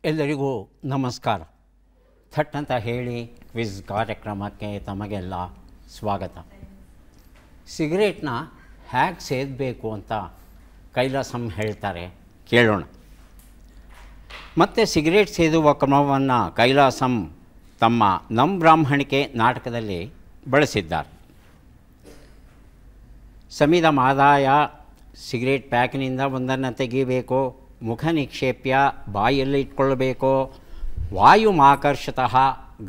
ಎಲ್ಲರಿಗೂ ನಮಸ್ಕಾರ. ಥಟ್ ಅಂತ ಹೇಳಿ ಕ್ವಿಜ್ ಕಾರ್ಯಕ್ರಮಕ್ಕೆ ತಮಗೆಲ್ಲ ಸ್ವಾಗತ. ಸಿಗರೇಟ್ನ ಹೇಗೆ ಸೇದಬೇಕು ಅಂತ ಕೈಲಾಸಂ ಹೇಳ್ತಾರೆ, ಕೇಳೋಣ. ಮತ್ತು ಸಿಗರೇಟ್ ಸೇದುವ ಕ್ರಮವನ್ನು ಕೈಲಾಸಂ ತಮ್ಮ ನಮ್ಮ ಬ್ರಾಹ್ಮಣಿಕೆ ನಾಟಕದಲ್ಲಿ ಬಳಸಿದ್ದಾರೆ. ಸಮಿದ ಮಾದಾಯ ಸಿಗರೇಟ್ ಪ್ಯಾಕಿನಿಂದ ಒಂದನ್ನು ತೆಗಿಬೇಕು, ಮುಖ ನಿಕ್ಷೇಪ್ಯ ಬಾಯಲ್ಲಿ ಇಟ್ಕೊಳ್ಬೇಕು, ವಾಯುಮಾಕರ್ಷತಃ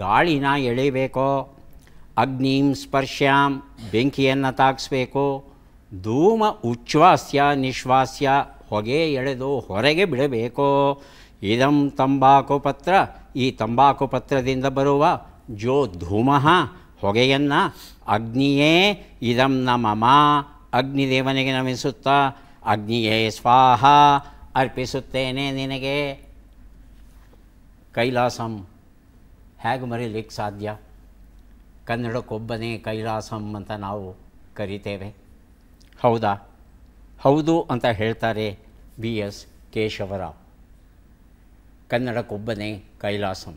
ಗಾಳಿನ ಎಳಿಬೇಕು, ಅಗ್ನಿಂ ಸ್ಪರ್ಶ್ಯಾಂ ಬೆಂಕಿಯನ್ನು ತಾಗಿಸ್ಬೇಕು, ಧೂಮ ಉಚ್ಛ್ವಾಸ್ಯ ನಿಶ್ವಾಸ್ಯ ಹೊಗೆ ಎಳೆದು ಹೊರಗೆ ಬಿಡಬೇಕು, ಇದಂ ತಂಬಾಕು ಪತ್ರ ಈ ತಂಬಾಕು ಪತ್ರದಿಂದ ಬರುವ ಜೋ ಧೂಮ ಹೊಗೆಯನ್ನು ಅಗ್ನಿಯೇ ಇದಂ ನಮಮ ಅಗ್ನಿದೇವನಿಗೆ ನಮಿಸುತ್ತಾ ಅಗ್ನಿಯೇ ಸ್ವಾಹ ಅರ್ಪಿಸುತ್ತೇನೆ ನಿನಗೆ. ಕೈಲಾಸಂ ಹೇಗೆ ಮರೀಲಿಕ್ಕೆ ಸಾಧ್ಯ? ಕನ್ನಡಕ್ಕೊಬ್ಬನೇ ಕೈಲಾಸಂ ಅಂತ ನಾವು ಕರಿತೇವೆ. ಹೌದಾ? ಹೌದು ಅಂತ ಹೇಳ್ತಾರೆ BS ಕೇಶವರಾವ್. ಕನ್ನಡಕ್ಕೊಬ್ಬನೇ ಕೈಲಾಸಂ.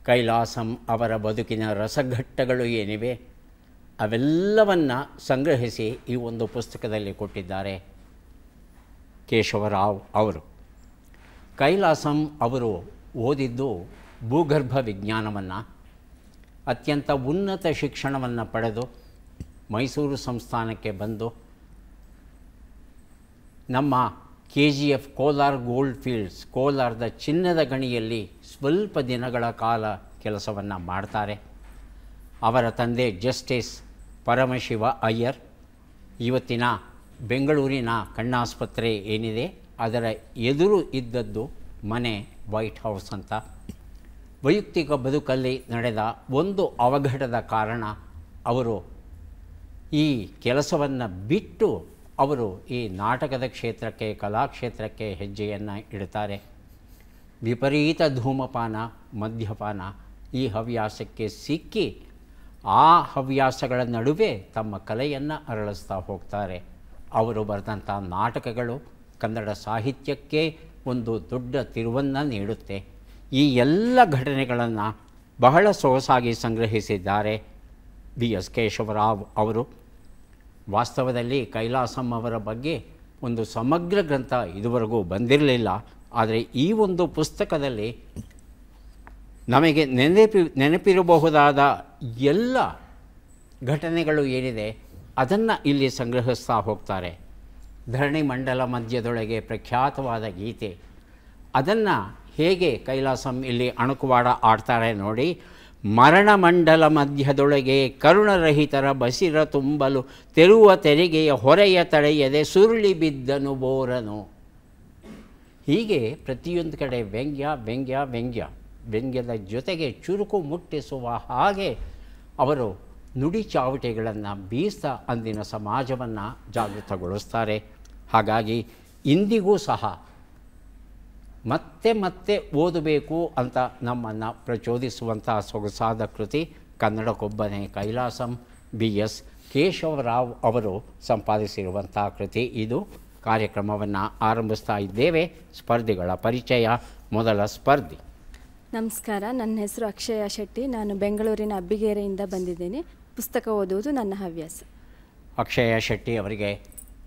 ಕೈಲಾಸಂ ಅವರ ಬದುಕಿನ ರಸಘಟ್ಟಗಳು ಏನಿವೆ ಅವೆಲ್ಲವನ್ನು ಸಂಗ್ರಹಿಸಿ ಈ ಒಂದು ಪುಸ್ತಕದಲ್ಲಿ ಕೊಟ್ಟಿದ್ದಾರೆ ಕೇಶವರಾವ್ ಅವರು. ಕೈಲಾಸಂ ಅವರು ಓದಿದ್ದು ಭೂಗರ್ಭ ವಿಜ್ಞಾನವನ್ನು, ಅತ್ಯಂತ ಉನ್ನತ ಶಿಕ್ಷಣವನ್ನು ಪಡೆದು ಮೈಸೂರು ಸಂಸ್ಥಾನಕ್ಕೆ ಬಂದು ನಮ್ಮ KGF ಕೋಲಾರ್ ಗೋಲ್ಡ್ ಫೀಲ್ಡ್ಸ್, ಕೋಲಾರದ ಚಿನ್ನದ ಗಣಿಯಲ್ಲಿ ಸ್ವಲ್ಪ ದಿನಗಳ ಕಾಲ ಕೆಲಸವನ್ನು ಮಾಡ್ತಾರೆ. ಅವರ ತಂದೆ ಜಸ್ಟಿಸ್ ಪರಮಶಿವ ಅಯ್ಯರ್ ಇವತ್ತಿನ ಬೆಂಗಳೂರಿನ ಕಣ್ಣಾಸ್ಪತ್ರೆ ಏನಿದೆ ಅದರ ಎದುರು ಇದ್ದದ್ದು ಮನೆ ವೈಟ್ ಹೌಸ್ ಅಂತ. ವೈಯಕ್ತಿಕ ಬದುಕಲ್ಲಿ ನಡೆದ ಒಂದು ಅವಘಡದ ಕಾರಣ ಅವರು ಈ ಕೆಲಸವನ್ನು ಬಿಟ್ಟು ಅವರು ಈ ನಾಟಕದ ಕ್ಷೇತ್ರಕ್ಕೆ, ಕಲಾಕ್ಷೇತ್ರಕ್ಕೆ ಹೆಜ್ಜೆಯನ್ನು ಇಡ್ತಾರೆ. ವಿಪರೀತ ಧೂಮಪಾನ, ಮದ್ಯಪಾನ ಈ ಹವ್ಯಾಸಕ್ಕೆ ಸಿಕ್ಕಿ ಆ ಹವ್ಯಾಸಗಳ ನಡುವೆ ತಮ್ಮ ಕಲೆಯನ್ನು ಅರಳಿಸ್ತಾ ಹೋಗ್ತಾರೆ. ಅವರು ಬರೆದಂಥ ನಾಟಕಗಳು ಕನ್ನಡ ಸಾಹಿತ್ಯಕ್ಕೆ ಒಂದು ದೊಡ್ಡ ತಿರುವನ್ನು ನೀಡುತ್ತೆ. ಈ ಎಲ್ಲ ಘಟನೆಗಳನ್ನು ಬಹಳ ಸೊಗಸಾಗಿ ಸಂಗ್ರಹಿಸಿದ್ದಾರೆ BS ಕೇಶವರಾವ್ ಅವರು. ವಾಸ್ತವದಲ್ಲಿ ಕೈಲಾಸಂ ಅವರ ಬಗ್ಗೆ ಒಂದು ಸಮಗ್ರ ಗ್ರಂಥ ಇದುವರೆಗೂ ಬಂದಿರಲಿಲ್ಲ. ಆದರೆ ಈ ಒಂದು ಪುಸ್ತಕದಲ್ಲಿ ನಮಗೆ ನೆನಪಿರಬಹುದಾದ ಎಲ್ಲ ಘಟನೆಗಳು ಏನಿದೆ ಅದನ್ನು ಇಲ್ಲಿ ಸಂಗ್ರಹಿಸ್ತಾ ಹೋಗ್ತಾರೆ. ಧರಣಿ ಮಂಡಲ ಮಧ್ಯದೊಳಗೆ ಪ್ರಖ್ಯಾತವಾದ ಗೀತೆ, ಅದನ್ನು ಹೇಗೆ ಕೈಲಾಸಂ ಇಲ್ಲಿ ಅಣುಕುವಾಡ ಆಡ್ತಾರೆ ನೋಡಿ. ಮರಣಮಂಡಲ ಮಧ್ಯದೊಳಗೆ ಕರುಣರಹಿತರ ಬಸಿರ ತುಂಬಲು ತೆರುವ ತೆರಿಗೆಯ ಹೊರೆಯ ತಡೆಯದೆ ಸುರುಳಿ ಬಿದ್ದನು ಬೋರನು. ಹೀಗೆ ಪ್ರತಿಯೊಂದು ಕಡೆ ವ್ಯಂಗ್ಯ ವ್ಯಂಗ್ಯ ವ್ಯಂಗ್ಯ, ವ್ಯಂಗ್ಯದ ಜೊತೆಗೆ ಚುರುಕು ಮುಟ್ಟಿಸುವ ಹಾಗೆ ಅವರು ನುಡಿ ಚಾವಟಿಗಳನ್ನು ಬೀಸ್ತಾ ಅಂದಿನ ಸಮಾಜವನ್ನು ಜಾಗೃತಗೊಳಿಸ್ತಾರೆ. ಹಾಗಾಗಿ ಇಂದಿಗೂ ಸಹ ಮತ್ತೆ ಮತ್ತೆ ಓದಬೇಕು ಅಂತ ನಮ್ಮನ್ನು ಪ್ರಚೋದಿಸುವಂಥ ಸೊಗಸಾದ ಕೃತಿ ಕನ್ನಡಕ್ಕೊಬ್ಬನೇ ಕೈಲಾಸಂ, BS ಕೇಶವರಾವ್ ಅವರು ಸಂಪಾದಿಸಿರುವಂಥ ಕೃತಿ ಇದು. ಕಾರ್ಯಕ್ರಮವನ್ನು ಆರಂಭಿಸ್ತಾ ಇದ್ದೇವೆ. ಸ್ಪರ್ಧಿಗಳ ಪರಿಚಯ. ಮೊದಲ ಸ್ಪರ್ಧಿ. ನಮಸ್ಕಾರ, ನನ್ನ ಹೆಸರು ಅಕ್ಷಯ ಶೆಟ್ಟಿ. ನಾನು ಬೆಂಗಳೂರಿನ ಅಬ್ಬಿಗೆರೆಯಿಂದ ಬಂದಿದ್ದೇನೆ. ಪುಸ್ತಕ ಓದುವುದು ನನ್ನ ಹವ್ಯಾಸ. ಅಕ್ಷಯ ಶೆಟ್ಟಿ ಅವರಿಗೆ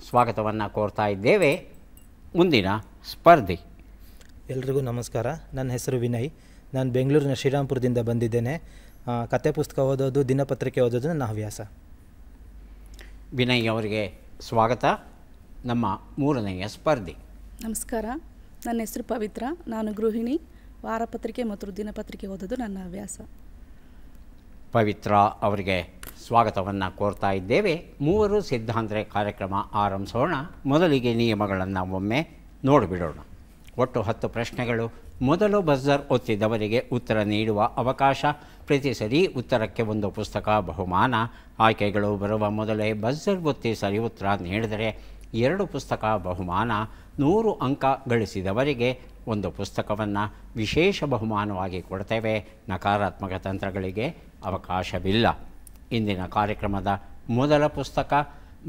ಸ್ವಾಗತವನ್ನು ಕೋರ್ತಾ ಇದ್ದೇವೆ. ಮುಂದಿನ ಸ್ಪರ್ಧಿ. ಎಲ್ರಿಗೂ ನಮಸ್ಕಾರ. ನನ್ನ ಹೆಸರು ವಿನಯ್. ನಾನು ಬೆಂಗಳೂರಿನ ಶ್ರೀರಾಮ್ಪುರದಿಂದ ಬಂದಿದ್ದೇನೆ. ಕತೆ ಪುಸ್ತಕ ಓದೋದು, ದಿನಪತ್ರಿಕೆ ಓದೋದು ನನ್ನ ಹವ್ಯಾಸ. ವಿನಯ್ ಅವರಿಗೆ ಸ್ವಾಗತ. ನಮ್ಮ ಮೂರನೆಯ ಸ್ಪರ್ಧಿ. ನಮಸ್ಕಾರ, ನನ್ನ ಹೆಸರು ಪವಿತ್ರ. ನಾನು ಗೃಹಿಣಿ. ವಾರಪತ್ರಿಕೆ ಮತ್ತು ದಿನಪತ್ರಿಕೆ ಓದೋದು ನನ್ನ ಹವ್ಯಾಸ. ಪವಿತ್ರ ಅವರಿಗೆ ಸ್ವಾಗತವನ್ನು ಕೋರ್ತಾ ಇದ್ದೇವೆ. ಮೂವರು ಸಿದ್ಧಾಂತರ ಕಾರ್ಯಕ್ರಮ ಆರಂಭಿಸೋಣ. ಮೊದಲಿಗೆ ನಿಯಮಗಳನ್ನು ಒಮ್ಮೆ ನೋಡಿಬಿಡೋಣ. ಒಟ್ಟು 10 ಪ್ರಶ್ನೆಗಳು. ಮೊದಲು ಬಜರ್ ಒತ್ತಿದವರಿಗೆ ಉತ್ತರ ನೀಡುವ ಅವಕಾಶ. ಪ್ರತಿ ಸರಿ ಉತ್ತರಕ್ಕೆ ಒಂದು ಪುಸ್ತಕ ಬಹುಮಾನ. ಆಯ್ಕೆಗಳು ಬರುವ ಮೊದಲೇ ಬಜರ್ ಒತ್ತಿ ಸರಿ ಉತ್ತರ ನೀಡಿದರೆ 2 ಪುಸ್ತಕ ಬಹುಮಾನ. 100 ಅಂಕ ಗಳಿಸಿದವರಿಗೆ ಒಂದು ಪುಸ್ತಕವನ್ನು ವಿಶೇಷ ಬಹುಮಾನವಾಗಿ ಕೊಡ್ತೇವೆ. ನಕಾರಾತ್ಮಕ ತಂತ್ರಗಳಿಗೆ ಅವಕಾಶವಿಲ್ಲ. ಇಂದಿನ ಕಾರ್ಯಕ್ರಮದ ಮೊದಲ ಪುಸ್ತಕ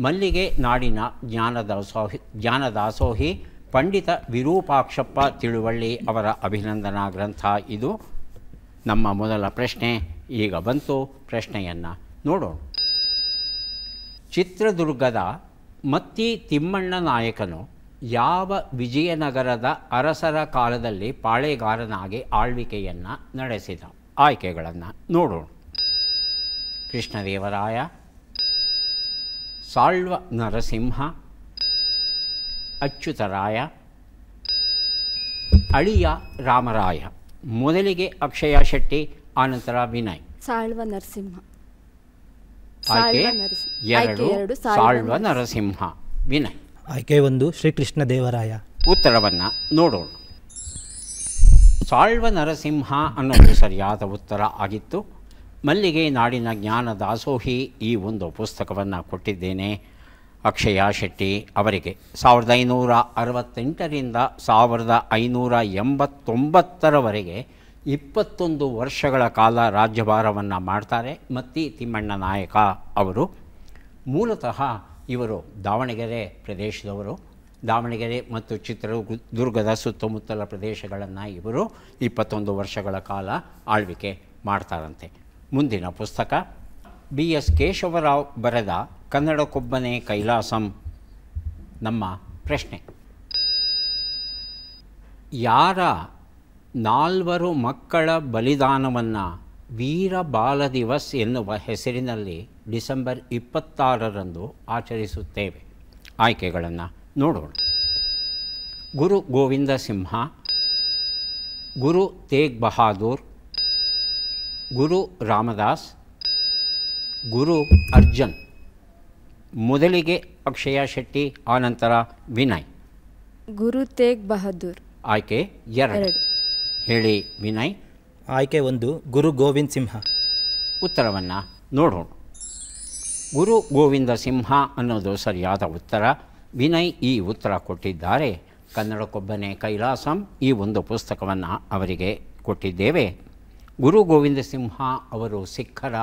ಮಲ್ಲಿಗೆ ನಾಡಿನ ಜ್ಞಾನದಾಸೋಹಿ ಪಂಡಿತ ವಿರೂಪಾಕ್ಷಪ್ಪ ತಿಳುವಳ್ಳಿ ಅವರ ಅಭಿನಂದನಾ ಗ್ರಂಥ ಇದು. ನಮ್ಮ ಮೊದಲ ಪ್ರಶ್ನೆ ಈಗ ಬಂತು. ಪ್ರಶ್ನೆಯನ್ನು ನೋಡೋಣ. ಚಿತ್ರದುರ್ಗದ ಮತ್ತಿ ತಿಮ್ಮಣ್ಣ ನಾಯಕನು ಯಾವ ವಿಜಯನಗರದ ಅರಸರ ಕಾಲದಲ್ಲಿ ಪಾಳೆಗಾರನಾಗಿ ಆಳ್ವಿಕೆಯನ್ನು ನಡೆಸಿದ? ಆಯ್ಕೆಗಳನ್ನು ನೋಡೋಣ. ಕೃಷ್ಣದೇವರಾಯ, ಸಾಳ್ವ ನರಸಿಂಹ, ಅಚ್ಯುತರಾಯ, ಅಳಿಯ ರಾಮರಾಯ. ಮೊದಲಿಗೆ ಅಕ್ಷಯ ಶೆಟ್ಟಿ, ಆನಂತರ ವಿನಯ್. ಸಾಳ್ವ ನರಸಿಂಹ. ಆಯ್ಕೆ ಎರಡು ಸಾಳ್ವ ನರಸಿಂಹ. ವಿನಯ್. ಆಯ್ಕೆ 1 ಶ್ರೀಕೃಷ್ಣ ದೇವರಾಯ. ಉತ್ತರವನ್ನು ನೋಡೋಣ. ಸಾಳ್ವ ನರಸಿಂಹ ಅನ್ನೋದು ಸರಿಯಾದ ಉತ್ತರ ಆಗಿತ್ತು. ಮಲ್ಲಿಗೆ ನಾಡಿನ ಜ್ಞಾನ ದಾಸೋಹಿ ಈ ಒಂದು ಪುಸ್ತಕವನ್ನು ಕೊಟ್ಟಿದ್ದೇನೆ ಅಕ್ಷಯ ಶೆಟ್ಟಿ ಅವರಿಗೆ. 1568ರಿಂದ 1589ರವರೆಗೆ 21 ವರ್ಷಗಳ ಕಾಲ ರಾಜ್ಯಭಾರವನ್ನು ಮಾಡ್ತಾರೆ ಮತ್ತಿ ತಿಮ್ಮಣ್ಣ ನಾಯಕ ಅವರು. ಮೂಲತಃ ಇವರು ದಾವಣಗೆರೆ ಪ್ರದೇಶದವರು. ದಾವಣಗೆರೆ ಮತ್ತು ಚಿತ್ರದುರ್ಗದ ಸುತ್ತಮುತ್ತಲ ಪ್ರದೇಶಗಳನ್ನು ಇವರು 21 ವರ್ಷಗಳ ಕಾಲ ಆಳ್ವಿಕೆ ಮಾಡ್ತಾರಂತೆ. ಮುಂದಿನ ಪುಸ್ತಕ BS ಕೇಶವರಾವ್ ಬರೆದ ಕನ್ನಡಕ್ಕೊಬ್ಬನೇ ಕೈಲಾಸಂ. ನಮ್ಮ ಪ್ರಶ್ನೆ: ಯಾರ 4 ಮಕ್ಕಳ ಬಲಿದಾನವನ್ನು ವೀರ ಬಾಲ ದಿವಸ್ ಎನ್ನುವ ಹೆಸರಿನಲ್ಲಿ ಡಿಸೆಂಬರ್ 26ರಂದು ಆಚರಿಸುತ್ತೇವೆ? ಆಯ್ಕೆಗಳನ್ನು ನೋಡೋಣ. ಗುರು ಗೋವಿಂದ ಸಿಂಹ, ಗುರು ತೇಗ್ ಬಹಾದೂರ್, ಗುರು ರಾಮದಾಸ್, ಗುರು ಅರ್ಜನ್. ಮೊದಲಿಗೆ ಅಕ್ಷಯ ಶೆಟ್ಟಿ, ಆನಂತರ ವಿನಯ್. ಗುರು ತೇಗ್ ಬಹದ್ದೂರ್. ಆಯ್ಕೆ 2. ಹೇಳಿ ವಿನಯ್. ಆಯ್ಕೆ 1 ಗುರು ಗೋವಿಂದ್ ಸಿಂಹ. ಉತ್ತರವನ್ನು ನೋಡೋಣ. ಗುರು ಗೋವಿಂದ ಸಿಂಹ ಅನ್ನೋದು ಸರಿಯಾದ ಉತ್ತರ. ವಿನಯ್ ಈ ಉತ್ತರ ಕೊಟ್ಟಿದ್ದಾರೆ. ಕನ್ನಡಕ್ಕೊಬ್ಬನೇ ಕೈಲಾಸಂ ಈ ಒಂದು ಪುಸ್ತಕವನ್ನು ಅವರಿಗೆ ಕೊಟ್ಟಿದ್ದೇವೆ. ಗುರು ಗೋವಿಂದ ಸಿಂಹ ಅವರು ಸಿಖ್ಖರ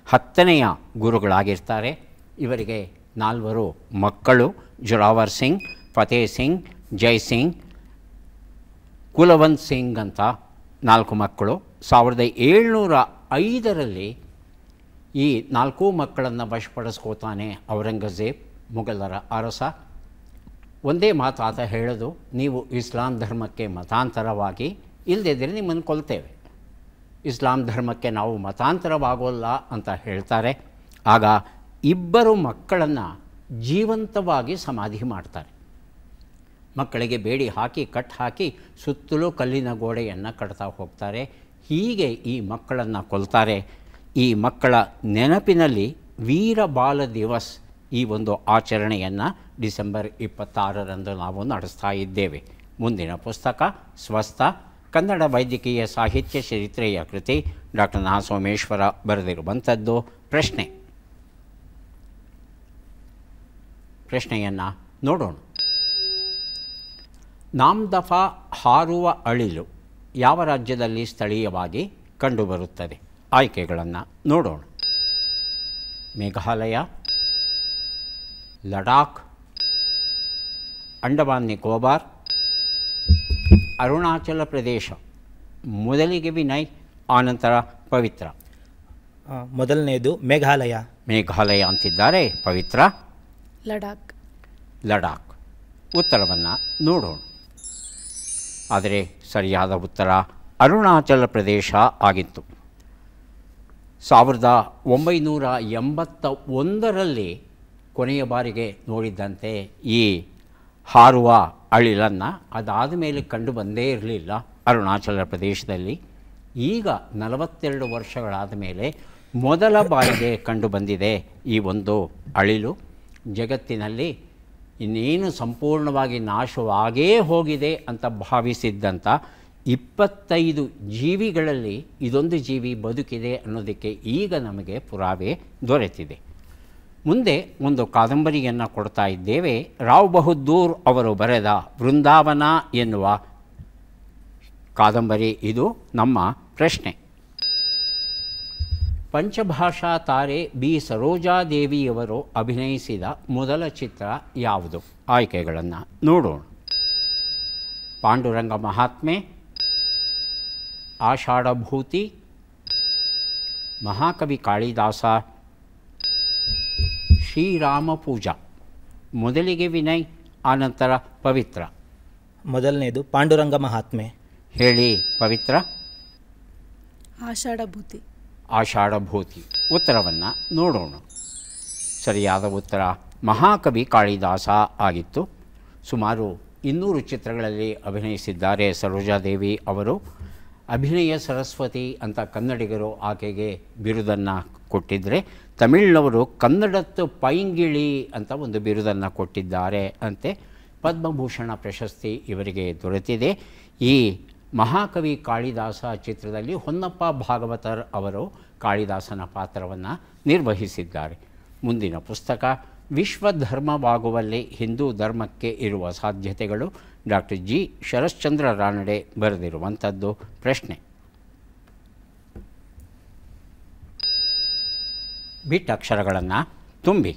10ನೆಯ ಗುರುಗಳಾಗಿರ್ತಾರೆ. ಇವರಿಗೆ 4 ಮಕ್ಕಳು: ಜೊರಾವರ್ ಸಿಂಗ್, ಫತೇ ಸಿಂಗ್, ಜೈ ಸಿಂಗ್, ಕುಲವಂತ್ ಸಿಂಗ್ ಅಂತ 4 ಮಕ್ಕಳು. 1705ರಲ್ಲಿ ಈ 4 ಮಕ್ಕಳನ್ನು ವಶಪಡಿಸ್ಕೋತಾನೆ ಔರಂಗಜೇಬ್, ಮೊಘಲರ ಅರಸ. ಒಂದೇ ಮಾತು ಆತ ಹೇಳೋದು, ನೀವು ಇಸ್ಲಾಂ ಧರ್ಮಕ್ಕೆ ಮತಾಂತರವಾಗಿ, ಇಲ್ಲದಿದ್ದರೆ ನಿಮ್ಮನ್ನು ಕೊಲ್ತೇವೆ. ಇಸ್ಲಾಂ ಧರ್ಮಕ್ಕೆ ನಾವು ಮತಾಂತರವಾಗೋಲ್ಲ ಅಂತ ಹೇಳ್ತಾರೆ. ಆಗ 2 ಮಕ್ಕಳನ್ನು ಜೀವಂತವಾಗಿ ಸಮಾಧಿ ಮಾಡ್ತಾರೆ. ಮಕ್ಕಳಿಗೆ ಬೇಡಿ ಹಾಕಿ ಕಟ್ ಹಾಕಿ ಸುತ್ತಲೂ ಕಲ್ಲಿನ ಗೋಡೆಯನ್ನು ಕಟ್ತಾ ಹೋಗ್ತಾರೆ. ಹೀಗೆ ಈ ಮಕ್ಕಳನ್ನು ಕೊಲ್ತಾರೆ. ಈ ಮಕ್ಕಳ ನೆನಪಿನಲ್ಲಿ ವೀರ ಬಾಲ ದಿವಸ್ ಈ ಒಂದು ಆಚರಣೆಯನ್ನು ಡಿಸೆಂಬರ್ 26ರಂದು ನಾವು ನಡೆಸ್ತಾ ಇದ್ದೇವೆ. ಮುಂದಿನ ಪುಸ್ತಕ ಸ್ವಸ್ಥ, ಕನ್ನಡ ವೈದ್ಯಕೀಯ ಸಾಹಿತ್ಯ ಚರಿತ್ರೆಯ ಕೃತಿ. ಡಾಕ್ಟರ್ ನಾ ಸೋಮೇಶ್ವರ ಬರೆದಿರುವಂಥದ್ದು. ಪ್ರಶ್ನೆಯನ್ನು ನೋಡೋಣ. ನಾಮ್ದಫಾ ಹಾರುವ ಅಳಿಲು ಯಾವ ರಾಜ್ಯದಲ್ಲಿ ಸ್ಥಳೀಯವಾಗಿ ಕಂಡುಬರುತ್ತದೆ? ಆಯ್ಕೆಗಳನ್ನು ನೋಡೋಣ. ಮೇಘಾಲಯ, ಲಡಾಖ್, ಅಂಡಮಾನ್ ನಿಕೋಬಾರ್, ಅರುಣಾಚಲ ಪ್ರದೇಶ. ಮೊದಲಿಗೆ ವಿನಯ್, ಆನಂತರ ಪವಿತ್ರ. ಮೊದಲನೆಯದು ಮೇಘಾಲಯ. ಮೇಘಾಲಯ ಅಂತಿದ್ದಾರೆ ಪವಿತ್ರ. ಲಡಾಖ್. ಉತ್ತರವನ್ನು ನೋಡೋಣ. ಆದರೆ ಸರಿಯಾದ ಉತ್ತರ ಅರುಣಾಚಲ ಪ್ರದೇಶ ಆಗಿತ್ತು. 1981ರಲ್ಲಿ ಕೊನೆಯ ಬಾರಿಗೆ ನೋಡಿದ್ದಂತೆ ಈ ಹಾರುವ ಅಳಿಲನ್ನು. ಅದಾದ ಮೇಲೆ ಕಂಡು ಬಂದೇ ಇರಲಿಲ್ಲ ಅರುಣಾಚಲ ಪ್ರದೇಶದಲ್ಲಿ. ಈಗ 42 ವರ್ಷಗಳಾದ ಮೇಲೆ ಮೊದಲ ಬಾರಿಗೆ ಕಂಡು ಬಂದಿದೆ ಈ ಒಂದು ಅಳಿಲು. ಜಗತ್ತಿನಲ್ಲಿ ಇನ್ನೇನು ಸಂಪೂರ್ಣವಾಗಿ ನಾಶವಾಗೇ ಹೋಗಿದೆ ಅಂತ ಭಾವಿಸಿದ್ದಂಥ 25 ಜೀವಿಗಳಲ್ಲಿ ಇದೊಂದು ಜೀವಿ ಬದುಕಿದೆ ಅನ್ನೋದಕ್ಕೆ ಈಗ ನಮಗೆ ಪುರಾವೆ ದೊರೆತಿದೆ. ಮುಂದೆ ಒಂದು ಕಾದಂಬರಿಯನ್ನು ಕೊಡ್ತಾ ಇದ್ದೇವೆ. ರಾವ್ ಬಹದ್ದೂರ್ ಅವರು ಬರೆದ ವೃಂದಾವನ ಎನ್ನುವ ಕಾದಂಬರಿ ಇದು. ನಮ್ಮ ಪ್ರಶ್ನೆ: ಪಂಚಭಾಷಾ ತಾರೆ ಬಿ ಸರೋಜಾದೇವಿಯವರು ಅಭಿನಯಿಸಿದ ಮೊದಲ ಚಿತ್ರ ಯಾವುದು? ಆಯ್ಕೆಗಳನ್ನು ನೋಡೋಣ. ಪಾಂಡುರಂಗ ಮಹಾತ್ಮೆ, ಆಷಾಢಭೂತಿ, ಮಹಾಕವಿ ಕಾಳಿದಾಸ, ಶ್ರೀರಾಮ ಪೂಜಾ. ಮೊದಲಿಗೆ ವಿನಯ್, ಆನಂತರ ಪವಿತ್ರ. ಮೊದಲನೇದು ಪಾಂಡುರಂಗ ಮಹಾತ್ಮೆ. ಹೇಳಿ ಪವಿತ್ರ. ಆಷಾಢಭೂತಿ. ಆಷಾಢಭೂತಿ. ಉತ್ತರವನ್ನು ನೋಡೋಣ. ಸರಿಯಾದ ಉತ್ತರ ಮಹಾಕವಿ ಕಾಳಿದಾಸ ಆಗಿತ್ತು. ಸುಮಾರು 200 ಚಿತ್ರಗಳಲ್ಲಿ ಅಭಿನಯಿಸಿದ್ದಾರೆ ಸರೋಜಾದೇವಿ ಅವರು. ಅಭಿನಯ ಸರಸ್ವತಿ ಅಂತ ಕನ್ನಡಿಗರು ಆಕೆಗೆ ಬಿರುದನ್ನು ಕೊಟ್ಟಿದ್ದರೆ, ತಮಿಳಿನವರು ಕನ್ನಡತ್ತು ಪೈಂಗಿಳಿ ಅಂತ ಒಂದು ಬಿರುದನ್ನು ಕೊಟ್ಟಿದ್ದಾರೆ ಅಂತೆ. ಪದ್ಮಭೂಷಣ ಪ್ರಶಸ್ತಿ ಇವರಿಗೆ ದೊರೆತಿದೆ. ಈ ಮಹಾಕವಿ ಕಾಳಿದಾಸ ಚಿತ್ರದಲ್ಲಿ ಹೊನ್ನಪ್ಪ ಭಾಗವತರ್ ಅವರು ಕಾಳಿದಾಸನ ಪಾತ್ರವನ್ನು ನಿರ್ವಹಿಸಿದ್ದಾರೆ. ಮುಂದಿನ ಪುಸ್ತಕ ವಿಶ್ವಧರ್ಮವಾಗುವಲ್ಲಿ ಹಿಂದೂ ಧರ್ಮಕ್ಕೆ ಇರುವ ಸಾಧ್ಯತೆಗಳು, ಡಾಕ್ಟರ್ ಜಿ ಶರಶ್ಚಂದ್ರ ರಾನಡೆ ಬರೆದಿರುವಂಥದ್ದು. ಪ್ರಶ್ನೆ: ಬಿಟ್ ಅಕ್ಷರಗಳನ್ನು ತುಂಬಿ.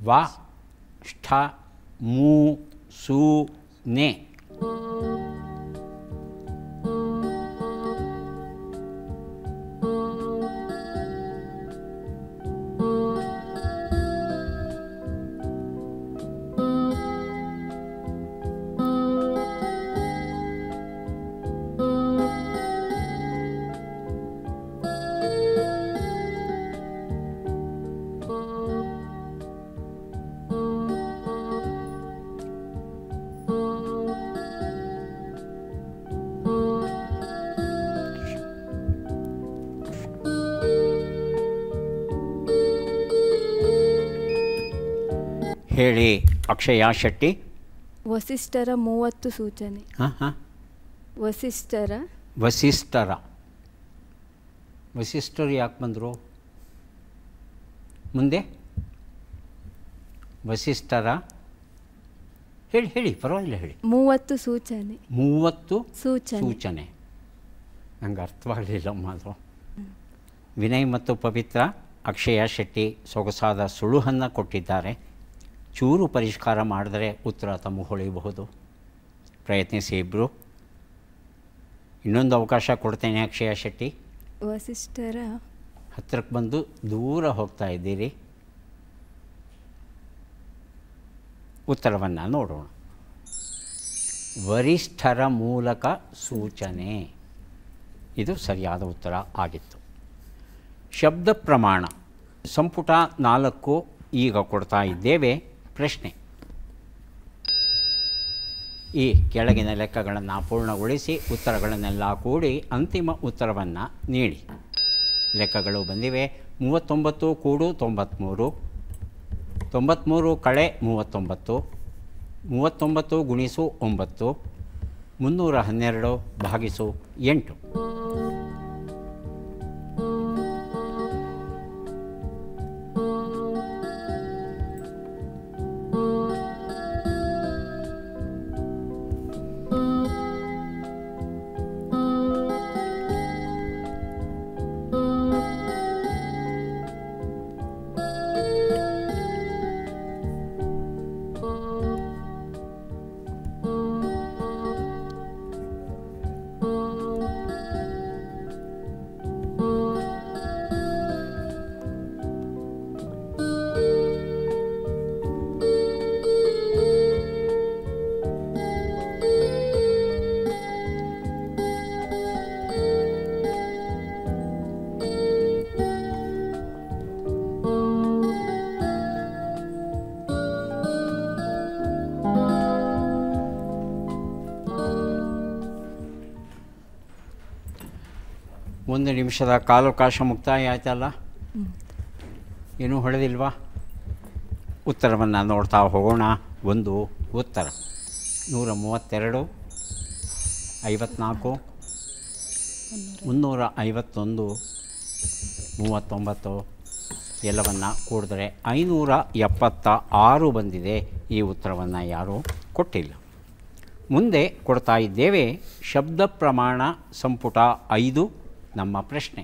ವ, ಷ್ಠ, ಮೂ, ಸು, ನೆ. ಹೇಳಿ ಅಕ್ಷಯ ಶೆಟ್ಟಿ. ವಸಿಷ್ಠರ 30 ಸೂಚನೆ. ಹಾಂ ಹಾಂ. ವಸಿಷ್ಠರು ಯಾಕೆ ಬಂದರು ಮುಂದೆ? ವಸಿಷ್ಠರ ಹೇಳಿ ಹೇಳಿ, ಪರವಾಗಿಲ್ಲ ಹೇಳಿ. 30 ಸೂಚನೆ. 30 ಸೂಚನೆ. ನಂಗೆ ಅರ್ಥವಾಗಲಿಲ್ಲಮ್ಮ ಅದು. ವಿನಯ್ ಮತ್ತು ಪವಿತ್ರ ಅಕ್ಷಯ ಶೆಟ್ಟಿ ಸೊಗಸಾದ ಸುಳುಹನ್ನು ಕೊಟ್ಟಿದ್ದಾರೆ. ಚೂರು ಪರಿಷ್ಕಾರ ಮಾಡಿದರೆ ಉತ್ತರ ತಮಗೆ ಹೊಳೆಯಬಹುದು. ಪ್ರಯತ್ನಿಸಿ ಇಬ್ಬರು. ಇನ್ನೊಂದು ಅವಕಾಶ ಕೊಡ್ತೇನೆ ಅಕ್ಷಯ ಶೆಟ್ಟಿ. ವಸಿಷ್ಠರ ಹತ್ತಿರಕ್ಕೆ ಬಂದು ದೂರ ಹೋಗ್ತಾ ಇದ್ದೀರಿ. ಉತ್ತರವನ್ನು ನೋಡೋಣ. ವರಿಷ್ಠರ ಮೂಲಕ ಸೂಚನೆ, ಇದು ಸರಿಯಾದ ಉತ್ತರ ಆಗಿತ್ತು. ಶಬ್ದ ಪ್ರಮಾಣ ಸಂಪುಟ 4 ಈಗ ಕೊಡ್ತಾ ಇದ್ದೇವೆ. ಪ್ರಶ್ನೆ: ಈ ಕೆಳಗಿನ ಲೆಕ್ಕಗಳನ್ನು ಪೂರ್ಣಗೊಳಿಸಿ ಉತ್ತರಗಳನ್ನೆಲ್ಲ ಕೂಡಿ ಅಂತಿಮ ಉತ್ತರವನ್ನು ನೀಡಿ. ಲೆಕ್ಕಗಳು ಬಂದಿವೆ. 39 ಕೂಡು 93, 93 ಕಳೆ 39, 39 ಗುಣಿಸು 9, 312 ಭಾಗಿಸು 8. ಒಂದು ನಿಮಿಷದ ಕಾಲಾವಕಾಶ ಮುಕ್ತಾಯ ಆಯ್ತಲ್ಲ, ಏನೂ ಹೊಳೆದಿಲ್ವಾ? ಉತ್ತರವನ್ನು ನೋಡ್ತಾ ಹೋಗೋಣ. ಒಂದು ಉತ್ತರ 132, 54, 351, 39 ಎಲ್ಲವನ್ನು ಕೂಡಿದ್ರೆ 576 ಬಂದಿದೆ. ಈ ಉತ್ತರವನ್ನು ಯಾರೂ ಕೊಟ್ಟಿಲ್ಲ. ಮುಂದೆ ಕೊಡ್ತಾ ಇದ್ದೇವೆ ಶಬ್ದ ಪ್ರಮಾಣ ಸಂಪುಟ 5. ನಮ್ಮ ಪ್ರಶ್ನೆ: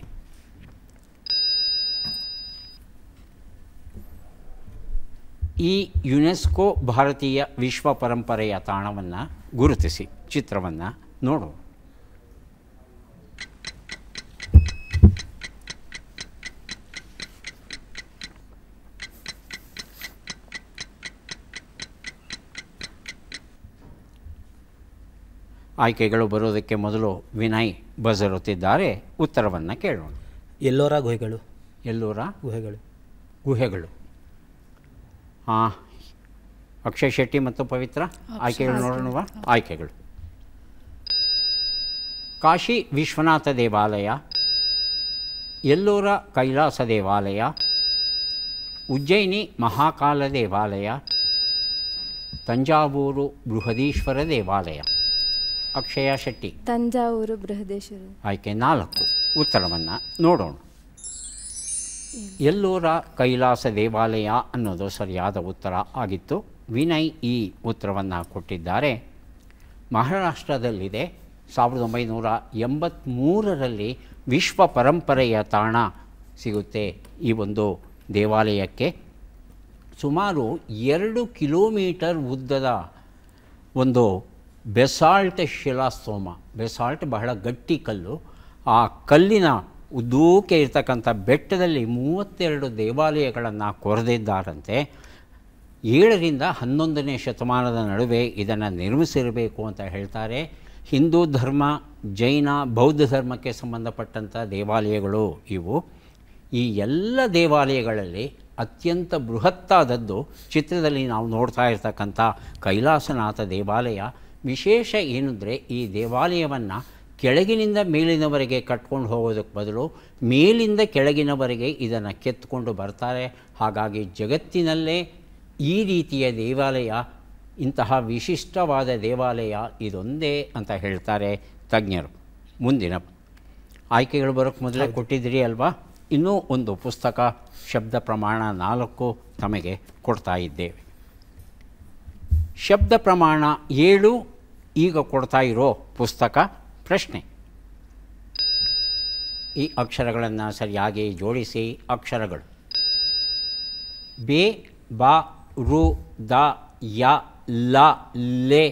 ಈ ಯುನೆಸ್ಕೋ ಭಾರತೀಯ ವಿಶ್ವ ಪರಂಪರೆಯ ತಾಣವನ್ನು ಗುರುತಿಸಿ ಚಿತ್ರವನ್ನು ನೋಡು. ಆಯ್ಕೆಗಳು ಬರೋದಕ್ಕೆ ಮೊದಲು ವಿನಯ್ ಬಜರ್ ಒತ್ತಿದ್ದಾರೆ. ಉತ್ತರವನ್ನು ಕೇಳೋಣ. ಎಲ್ಲೋರ ಗುಹೆಗಳು. ಎಲ್ಲೋರ ಗುಹೆಗಳು. ಗುಹೆಗಳು. ಹಾಂ, ಅಕ್ಷಯ್ ಶೆಟ್ಟಿ ಮತ್ತು ಪವಿತ್ರ ಆಯ್ಕೆಗಳು ನೋಡೋಣವಾ? ಆಯ್ಕೆಗಳು: ಕಾಶಿ ವಿಶ್ವನಾಥ ದೇವಾಲಯ, ಎಲ್ಲೋರ ಕೈಲಾಸ ದೇವಾಲಯ, ಉಜ್ಜಯಿನಿ ಮಹಾಕಾಲ ದೇವಾಲಯ, ತಂಜಾವೂರು ಬೃಹದೀಶ್ವರ ದೇವಾಲಯ. ಅಕ್ಷಯ ಶೆಟ್ಟಿ. ತಂಜಾವೂರು ಬೃಹದೇಶ್ವರ. ಆಯ್ಕೆ 4. ಉತ್ತರವನ್ನು ನೋಡೋಣ. ಎಲ್ಲೋರ ಕೈಲಾಸ ದೇವಾಲಯ ಅನ್ನೋದು ಸರಿಯಾದ ಉತ್ತರ ಆಗಿತ್ತು. ವಿನಯ್ ಈ ಉತ್ತರವನ್ನು ಕೊಟ್ಟಿದ್ದಾರೆ. ಮಹಾರಾಷ್ಟ್ರದಲ್ಲಿದೆ. 1983ರಲ್ಲಿ ವಿಶ್ವ ಪರಂಪರೆಯ ತಾಣ ಸಿಗುತ್ತೆ ಈ ಒಂದು ದೇವಾಲಯಕ್ಕೆ. ಸುಮಾರು 2 ಕಿಲೋಮೀಟರ್ ಉದ್ದದ ಒಂದು ಬೆಸಾಲ್ಟ್ ಶಿಲಾಸ್ತೋಮ. ಬೆಸಾಲ್ಟ್ ಬಹಳ ಗಟ್ಟಿ ಕಲ್ಲು. ಆ ಕಲ್ಲಿನ ಉದ್ದೂಕೆ ಇರ್ತಕ್ಕಂಥ ಬೆಟ್ಟದಲ್ಲಿ 32 ದೇವಾಲಯಗಳನ್ನು ಕೊರೆದಿದ್ದಾರಂತೆ. 7ರಿಂದ 11ನೇ ಶತಮಾನದ ನಡುವೆ ಇದನ್ನು ನಿರ್ಮಿಸಿರಬೇಕು ಅಂತ ಹೇಳ್ತಾರೆ. ಹಿಂದೂ ಧರ್ಮ, ಜೈನ, ಬೌದ್ಧ ಧರ್ಮಕ್ಕೆ ಸಂಬಂಧಪಟ್ಟಂಥ ದೇವಾಲಯಗಳು ಇವು. ಈ ಎಲ್ಲ ದೇವಾಲಯಗಳಲ್ಲಿ ಅತ್ಯಂತ ಬೃಹತ್ತಾದದ್ದು ಚಿತ್ರದಲ್ಲಿ ನಾವು ನೋಡ್ತಾ ಇರ್ತಕ್ಕಂಥ ಕೈಲಾಸನಾಥ ದೇವಾಲಯ. ವಿಶೇಷ ಏನಂದರೆ ಈ ದೇವಾಲಯವನ್ನು ಕೆಳಗಿನಿಂದ ಮೇಲಿನವರೆಗೆ ಕಟ್ಕೊಂಡು ಹೋಗೋದಕ್ಕೆ ಬದಲು ಮೇಲಿಂದ ಕೆಳಗಿನವರೆಗೆ ಇದನ್ನು ಕೆತ್ತಿಕೊಂಡು ಬರ್ತಾರೆ. ಹಾಗಾಗಿ ಜಗತ್ತಿನಲ್ಲೇ ಈ ರೀತಿಯ ದೇವಾಲಯ, ಇಂತಹ ವಿಶಿಷ್ಟವಾದ ದೇವಾಲಯ ಇದೊಂದೇ ಅಂತ ಹೇಳ್ತಾರೆ ತಜ್ಞರು. ಮುಂದಿನ ಆಯ್ಕೆಗಳು ಬರೋಕ್ಕೆ ಮೊದಲೇ ಕೊಟ್ಟಿದ್ದೀರಿ ಅಲ್ವಾ? ಇನ್ನೂ ಒಂದು ಪುಸ್ತಕ ಶಬ್ದ ಪ್ರಮಾಣ 4 ತಮಗೆ ಕೊಡ್ತಾ ಇದ್ದೇವೆ. ಶಬ್ದ ಪ್ರಮಾಣ 7 ಈಗ ಕೊಡ್ತಾ ಇರೋ ಪುಸ್ತಕ. ಪ್ರಶ್ನೆ: ಈ ಅಕ್ಷರಗಳನ್ನು ಸರಿಯಾಗಿ ಜೋಡಿಸಿ. ಅಕ್ಷರಗಳು: ಬೆ, ಬಾ, ರು, ದ, ಯ, ಲ, ಲೆ,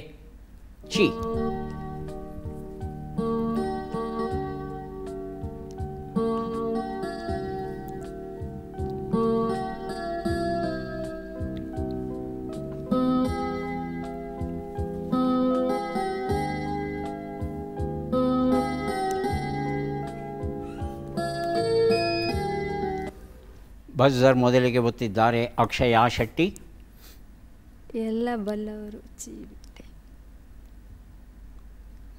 ಚಿ. ಬಜರ್ ಮೊದಲಿಗೆ ಒತ್ತಿದ್ದಾರೆ ಅಕ್ಷಯ ಶೆಟ್ಟಿ. ಎಲ್ಲ ಬಲ್ಲವರು ಚಿ ಬಿಟ್ಟೆ.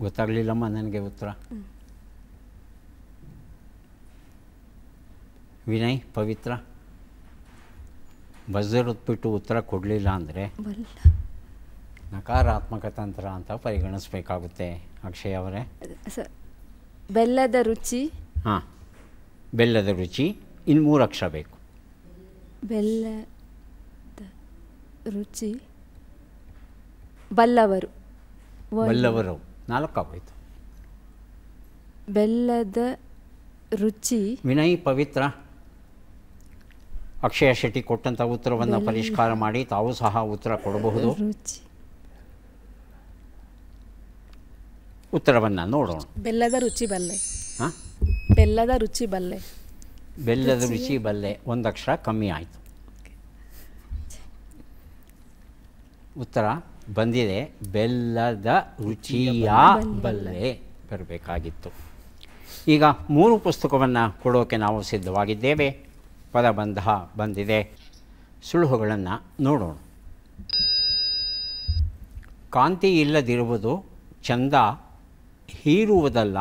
ಗೊತ್ತಾಗಲಿಲ್ಲಮ್ಮ ನನಗೆ ಉತ್ತರ. ವಿನಯ್, ಪವಿತ್ರ, ಬಜರ್ ಒತ್ಬಿಟ್ಟು ಉತ್ತರ ಕೊಡಲಿಲ್ಲ ಅಂದರೆ ನಕಾರಾತ್ಮಕ ತಂತ್ರ ಅಂತ ಪರಿಗಣಿಸಬೇಕಾಗುತ್ತೆ. ಅಕ್ಷಯ್ ಅವರೇ. ಬೆಲ್ಲದ ರುಚಿ. ಹಾಂ, ಬೆಲ್ಲದ ರುಚಿ. ಇನ್ನು 3 ಅಕ್ಷರ ಬೇಕು. ಬೆಲ್ಲದ ರುಚಿ. ಬಲ್ಲವರು. ಬಲ್ಲವರು 4 ಆಗೋಯ್ತು. ಬೆಲ್ಲದ ರುಚಿ. ವಿನಯ್, ಪವಿತ್ರ, ಅಕ್ಷಯ ಶೆಟ್ಟಿ ಕೊಟ್ಟಂಥ ಉತ್ತರವನ್ನು ಪರಿಷ್ಕಾರ ಮಾಡಿ ತಾವು ಸಹ ಉತ್ತರ ಕೊಡಬಹುದು. ರುಚಿ. ಉತ್ತರವನ್ನು ನೋಡೋಣ. ಬೆಲ್ಲದ ರುಚಿ ಬಲ್ಲೆ. ಹಾಂ, ಬೆಲ್ಲದ ರುಚಿ ಬಲ್ಲೆ. ಬೆಲ್ಲದ ರುಚಿ ಬಲ್ಲೆ. 1 ಅಕ್ಷರ ಕಮ್ಮಿ ಆಯಿತು. ಉತ್ತರ ಬಂದಿದೆ. ಬೆಲ್ಲದ ರುಚಿಯ ಬಲ್ಲೆ ಬರಬೇಕಾಗಿತ್ತು. ಈಗ 3 ಪುಸ್ತಕವನ್ನು ಕೊಡೋಕೆ ನಾವು ಸಿದ್ಧವಾಗಿದ್ದೇವೆ. ಪದಬಂಧ ಬಂದಿದೆ. ಸುಳುಹುಗಳನ್ನು ನೋಡೋಣ. ಕಾಂತಿ ಇಲ್ಲದಿರುವುದು ಚಂದ ಹೀರುವುದಲ್ಲ,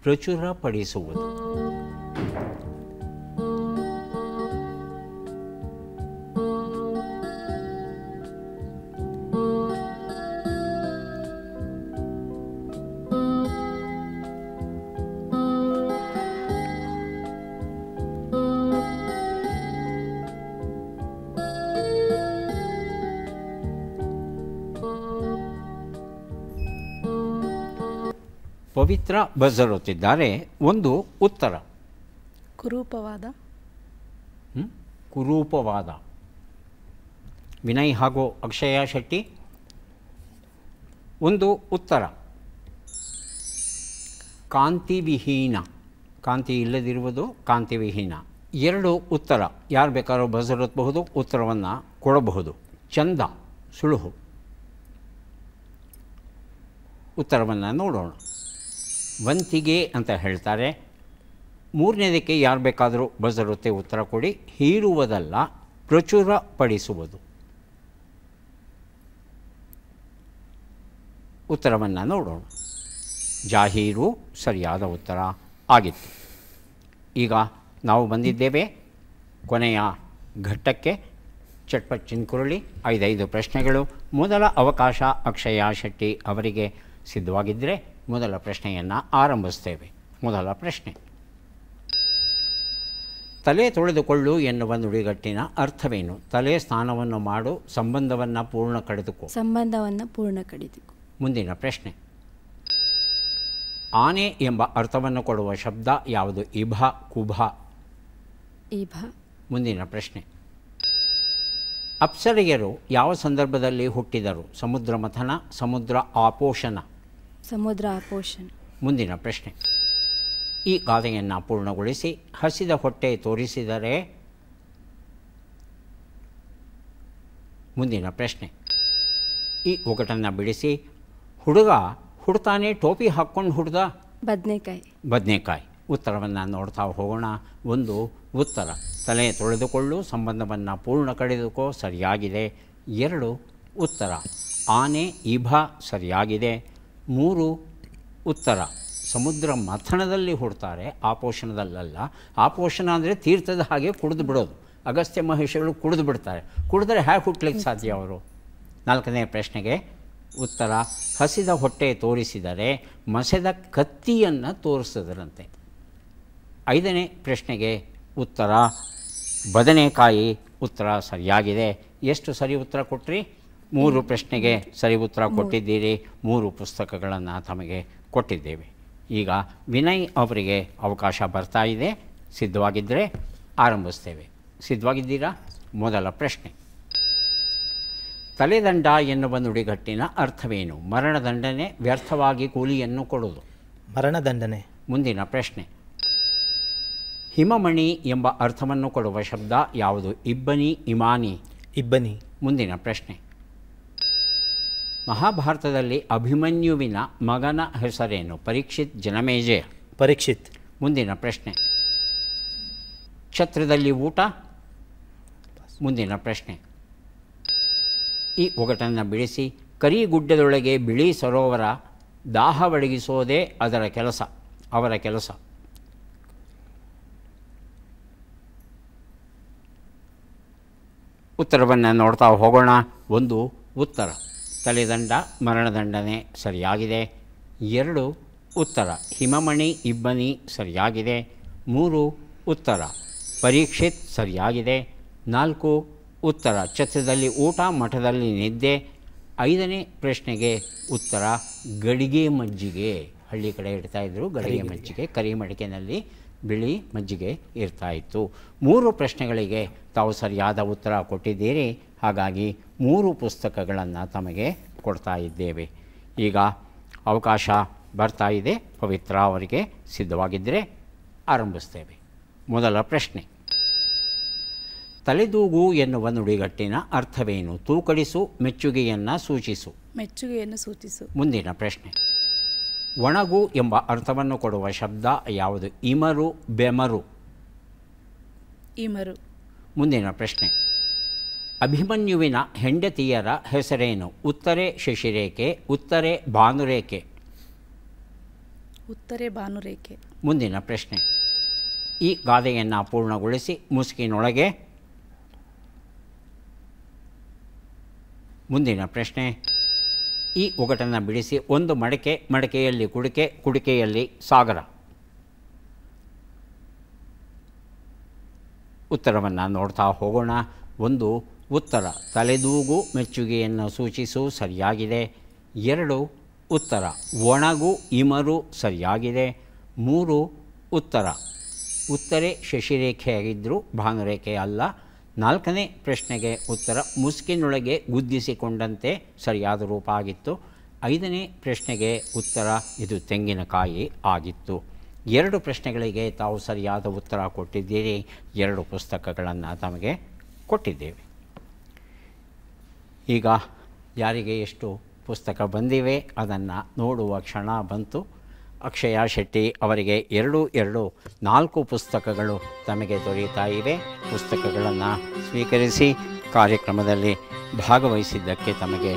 ಪ್ರಚುರಪಡಿಸುವುದು. ಪವಿತ್ರ ಬಜರ್ ಒತ್ತಿದ್ದಾರೆ. 1 ಉತ್ತರ. ಕುರೂಪವಾದ. ಕುರೂಪವಾದ. ವಿನಯ್ ಹಾಗೂ ಅಕ್ಷಯ ಶೆಟ್ಟಿ. ಒಂದು ಉತ್ತರ ಕಾಂತಿವಿಹೀನ, ಕಾಂತಿ ಇಲ್ಲದಿರುವುದು ಕಾಂತಿವಿಹೀನ. 2 ಉತ್ತರ, ಯಾರು ಬೇಕಾದ್ರೂ ಬಸರಬಹುದು, ಉತ್ತರವನ್ನು ಕೊಡಬಹುದು. ಚಂದ, ಸುಳುಹು. ಉತ್ತರವನ್ನು ನೋಡೋಣ. ವಂತಿಗೆ ಅಂತ ಹೇಳ್ತಾರೆ. 3ನೇದಕ್ಕೆ ಯಾರು ಬೇಕಾದರೂ ಬಸರುತ್ತೆ ಉತ್ತರ ಕೊಡಿ. ಹೀರುವುದಲ್ಲ, ಪ್ರಚುರಪಡಿಸುವುದು. ಉತ್ತರವನ್ನು ನೋಡೋಣ. ಜಾಹೀರು ಸರಿಯಾದ ಉತ್ತರ ಆಗಿತ್ತು. ಈಗ ನಾವು ಬಂದಿದ್ದೇವೆ ಕೊನೆಯ ಘಟ್ಟಕ್ಕೆ. ಚಟ್ಪಟ್ ಚಿನ್ಕುರುಳಿ 5 ಪ್ರಶ್ನೆಗಳು. ಮೊದಲ ಅವಕಾಶ ಅಕ್ಷಯ ಶೆಟ್ಟಿ ಅವರಿಗೆ. ಸಿದ್ಧವಾಗಿದ್ದರೆ ಮೊದಲ ಪ್ರಶ್ನೆಯನ್ನು ಆರಂಭಿಸ್ತೇವೆ. ಮೊದಲ ಪ್ರಶ್ನೆ, ತಲೆ ತೊಳೆದುಕೊಳ್ಳು ಎನ್ನುವ ನುಡಿಗಟ್ಟಿನ ಅರ್ಥವೇನು? ತಲೆ ಸ್ನಾನವನ್ನು ಮಾಡು, ಸಂಬಂಧವನ್ನು ಪೂರ್ಣ ಕಡಿದುಕೋ. ಸಂಬಂಧವನ್ನು ಪೂರ್ಣ ಕಡಿದುಕೋ. ಮುಂದಿನ ಪ್ರಶ್ನೆ, ಆನೆ ಎಂಬ ಅರ್ಥವನ್ನು ಕೊಡುವ ಶಬ್ದ ಯಾವುದು? ಇಭ, ಕುಭ. ಇಭ. ಮುಂದಿನ ಪ್ರಶ್ನೆ, ಅಪ್ಸರೆಯರು ಯಾವ ಸಂದರ್ಭದಲ್ಲಿ ಹುಟ್ಟಿದರು? ಸಮುದ್ರ ಮಥನ, ಸಮುದ್ರ ಆಪೋಷಣ. ಸಮುದ್ರ ಆಪೋಷಣ. ಮುಂದಿನ ಪ್ರಶ್ನೆ, ಈ ಗಾದೆಯನ್ನು ಪೂರ್ಣಗೊಳಿಸಿ. ಹಸಿದ ಹೊಟ್ಟೆ ತೋರಿಸಿದರೆ. ಮುಂದಿನ ಪ್ರಶ್ನೆ, ಈ ಒಗಟನ್ನು ಬಿಡಿಸಿ. ಹುಡುಗ ಹುಡ್ತಾನೆ, ಟೋಪಿ ಹಾಕ್ಕೊಂಡು ಹುಡ್ದ. ಬದನೆಕಾಯಿ. ಬದನೆಕಾಯಿ. ಉತ್ತರವನ್ನು ನೋಡ್ತಾ ಹೋಗೋಣ. ಒಂದು ಉತ್ತರ, ತಲೆ ತೊಳೆದುಕೊಳ್ಳು, ಸಂಬಂಧವನ್ನು ಪೂರ್ಣ ಕಡಿದುಕೋ, ಸರಿಯಾಗಿದೆ. 2 ಉತ್ತರ, ಆನೆ, ಇಭ, ಸರಿಯಾಗಿದೆ. 3 ಉತ್ತರ, ಸಮುದ್ರ ಮಥನದಲ್ಲಿ ಹುಡ್ತಾರೆ, ಆಪೋಷಣದಲ್ಲ. ಆಪೋಷಣ ಅಂದರೆ ತೀರ್ಥದ ಹಾಗೆ ಕುಡಿದು ಬಿಡೋದು. ಅಗಸ್ತ್ಯ ಮಹರ್ಷಿಗಳು ಕುಡಿದು ಬಿಡ್ತಾರೆ. ಕುಡಿದ್ರೆ ಹೇಗೆ ಹುಟ್ಟಲಿಕ್ಕೆ ಸಾಧ್ಯ ಅವರು? 4ನೇ ಪ್ರಶ್ನೆಗೆ ಉತ್ತರ, ಹಸಿದ ಹೊಟ್ಟೆ ತೋರಿಸಿದರೆ ಮಸೆದ ಕತ್ತಿಯನ್ನು ತೋರಿಸಿದರಂತೆ. 5ನೇ ಪ್ರಶ್ನೆಗೆ ಉತ್ತರ, ಬದನೆಕಾಯಿ. ಉತ್ತರ ಸರಿಯಾಗಿದೆ. ಎಷ್ಟು ಸರಿ ಉತ್ತರ ಕೊಟ್ರಿ? 3 ಪ್ರಶ್ನೆಗೆ ಸರಿ ಉತ್ತರ ಕೊಟ್ಟಿದ್ದೀರಿ. 3 ಪುಸ್ತಕಗಳನ್ನು ತಮಗೆ ಕೊಟ್ಟಿದ್ದೇವೆ. ಈಗ ವಿನಯ್ ಅವರಿಗೆ ಅವಕಾಶ ಬರ್ತಾ ಇದೆ. ಸಿದ್ಧವಾಗಿದ್ದರೆ ಆರಂಭಿಸ್ತೇವೆ. ಸಿದ್ಧವಾಗಿದ್ದೀರಾ? ಮೊದಲ ಪ್ರಶ್ನೆ, ತಲೆದಂಡ ಎನ್ನುವ ನುಡಿಗಟ್ಟಿನ ಅರ್ಥವೇನು? ಮರಣದಂಡನೆ, ವ್ಯರ್ಥವಾಗಿ ಕೂಲಿಯನ್ನು ಕೊಡುವುದು. ಮರಣದಂಡನೆ. ಮುಂದಿನ ಪ್ರಶ್ನೆ, ಹಿಮಮಣಿ ಎಂಬ ಅರ್ಥವನ್ನು ಕೊಡುವ ಶಬ್ದ ಯಾವುದು? ಇಬ್ಬನಿ, ಇಮಾನಿ. ಇಬ್ಬನಿ. ಮುಂದಿನ ಪ್ರಶ್ನೆ, ಮಹಾಭಾರತದಲ್ಲಿ ಅಭಿಮನ್ಯುವಿನ ಮಗನ ಹೆಸರೇನು? ಪರೀಕ್ಷಿತ್, ಜನಮೇಜಯ. ಪರೀಕ್ಷಿತ್. ಮುಂದಿನ ಪ್ರಶ್ನೆ, ಛತ್ರದಲ್ಲಿ ಊಟ. ಮುಂದಿನ ಪ್ರಶ್ನೆ, ಈ ಒಗಟನ್ನು ಬಿಡಿಸಿ. ಕರಿಗುಡ್ಡದೊಳಗೆ ಬಿಳಿ ಸರೋವರ, ದಾಹವಡಗಿಸೋದೇ ಅದರ ಕೆಲಸ, ಅವರ ಕೆಲಸ. ಉತ್ತರವನ್ನು ನೋಡ್ತಾ ಹೋಗೋಣ. ಒಂದು ಉತ್ತರ, ತಲೆದಂಡ, ಮರಣದಂಡನೆ, ಸರಿಯಾಗಿದೆ. 2 ಉತ್ತರ, ಹಿಮಮಣಿ, ಇಬ್ಬನಿ, ಸರಿಯಾಗಿದೆ. 3 ಉತ್ತರ, ಪರೀಕ್ಷಿತ್, ಸರಿಯಾಗಿದೆ. 4 ಉತ್ತರ, ಛತ್ರದಲ್ಲಿ ಊಟ, ಮಠದಲ್ಲಿ ನಿದ್ದೆ. 5ನೇ ಪ್ರಶ್ನೆಗೆ ಉತ್ತರ, ಗಡಿಗೆ ಮಜ್ಜಿಗೆ. ಹಳ್ಳಿ ಕಡೆ ಇಡ್ತಾಯಿದ್ರು ಗಡಿಗೆ ಮಜ್ಜಿಗೆ. ಕರಿ ಮಡಿಕೆನಲ್ಲಿ ಬಿಳಿ ಮಜ್ಜಿಗೆ ಇರ್ತಾಯಿತ್ತು. 3 ಪ್ರಶ್ನೆಗಳಿಗೆ ತಾವು ಸರಿಯಾದ ಉತ್ತರ ಕೊಟ್ಟಿದ್ದೀರಿ. ಹಾಗಾಗಿ 3 ಪುಸ್ತಕಗಳನ್ನು ತಮಗೆ ಕೊಡ್ತಾ ಇದ್ದೇವೆ. ಈಗ ಅವಕಾಶ ಬರ್ತಾ ಇದೆ. ಪವಿತ್ರ ಅವರಿಗೆ ಸಿದ್ಧವಾಗಿದ್ದರೆ ಆರಂಭಿಸ್ತೇವೆ. ಮೊದಲ ಪ್ರಶ್ನೆ, ತಲೆದೂಗು ಎನ್ನುವ ನುಡಿಗಟ್ಟಿನ ಅರ್ಥವೇನು? ತೂಕಡಿಸು, ಮೆಚ್ಚುಗೆಯನ್ನು ಸೂಚಿಸು. ಮೆಚ್ಚುಗೆಯನ್ನು ಸೂಚಿಸು. ಮುಂದಿನ ಪ್ರಶ್ನೆ, ಒಣಗು ಎಂಬ ಅರ್ಥವನ್ನು ಕೊಡುವ ಶಬ್ದ ಯಾವುದು? ಇಮರು, ಬೆಮರು. ಇಮರು. ಮುಂದಿನ ಪ್ರಶ್ನೆ, ಅಭಿಮನ್ಯುವಿನ ಹೆಂಡತಿಯರ ಹೆಸರೇನು? ಉತ್ತರೆ ಶಶಿರೇಖೆ, ಉತ್ತರೆ ಭಾನುರೇಖೆ. ಉತ್ತರೆ ಭಾನುರೇಖೆ. ಮುಂದಿನ ಪ್ರಶ್ನೆ, ಈ ಗಾದೆಯನ್ನು ಪೂರ್ಣಗೊಳಿಸಿ. ಮುಸುಕಿನೊಳಗೆ. ಮುಂದಿನ ಪ್ರಶ್ನೆ, ಈ ಒಗಟನ್ನು ಬಿಡಿಸಿ. ಒಂದು ಮಡಕೆ, ಮಡಕೆಯಲ್ಲಿ ಕುಡಿಕೆ, ಕುಡಿಕೆಯಲ್ಲಿ ಸಾಗರ. ಉತ್ತರವನ್ನು ನೋಡ್ತಾ ಹೋಗೋಣ. ಒಂದು ಉತ್ತರ, ತಲೆದೂಗು, ಮೆಚ್ಚುಗೆಯನ್ನು ಸೂಚಿಸು, ಸರಿಯಾಗಿದೆ. 2 ಉತ್ತರ, ಒಣಗು, ಇಮರು, ಸರಿಯಾಗಿದೆ. 3 ಉತ್ತರ, ಉತ್ತರೆ ಶಶಿರೇಖೆಯಾಗಿದ್ದರೂ ಭಾನುರೇಖೆ ಅಲ್ಲ. 4ನೇ ಪ್ರಶ್ನೆಗೆ ಉತ್ತರ ಮುಸುಕಿನೊಳಗೆ ಗುದ್ದಿಸಿಕೊಂಡಂತೆ ಸರಿಯಾದ ರೂಪ ಆಗಿತ್ತು. 5ನೇ ಪ್ರಶ್ನೆಗೆ ಉತ್ತರ ಇದು ತೆಂಗಿನಕಾಯಿ ಆಗಿತ್ತು. 2 ಪ್ರಶ್ನೆಗಳಿಗೆ ತಾವು ಸರಿಯಾದ ಉತ್ತರ ಕೊಟ್ಟಿದ್ದೀರಿ. 2 ಪುಸ್ತಕಗಳನ್ನು ತಮಗೆ ಕೊಟ್ಟಿದ್ದೇವೆ. ಈಗ ಯಾರಿಗೆ ಎಷ್ಟು ಪುಸ್ತಕ ಬಂದಿವೆ ಅದನ್ನು ನೋಡುವ ಕ್ಷಣ ಬಂತು. ಅಕ್ಷಯ ಶೆಟ್ಟಿ ಅವರಿಗೆ 4 ಪುಸ್ತಕಗಳು ತಮಗೆ ದೊರೆಯುತ್ತಾ ಇವೆ. ಪುಸ್ತಕಗಳನ್ನು ಸ್ವೀಕರಿಸಿ ಕಾರ್ಯಕ್ರಮದಲ್ಲಿ ಭಾಗವಹಿಸಿದ್ದಕ್ಕೆ ತಮಗೆ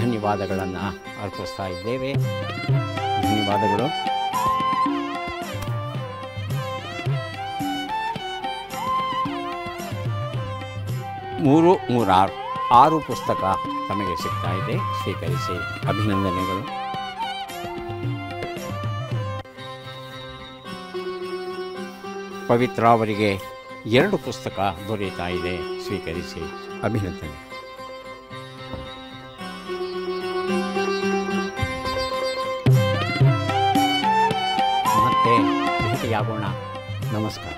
ಧನ್ಯವಾದಗಳನ್ನು ಅರ್ಪಿಸ್ತಾ ಇದ್ದೇವೆ. ಧನ್ಯವಾದಗಳು. ಮೂರು 6 ಪುಸ್ತಕ ತಮಗೆ ಸಿಗ್ತಾ ಇದೆ. ಸ್ವೀಕರಿಸಿ. ಅಭಿನಂದನೆಗಳು. ಪವಿತ್ರ ಅವರಿಗೆ 2 ಪುಸ್ತಕ ದೊರೆಯುತ್ತಾ ಇದೆ. ಸ್ವೀಕರಿಸಿ. ಅಭಿನಂದನೆ. ಮತ್ತೆ ಭೇಟಿಯಾಗೋಣ. ನಮಸ್ಕಾರ.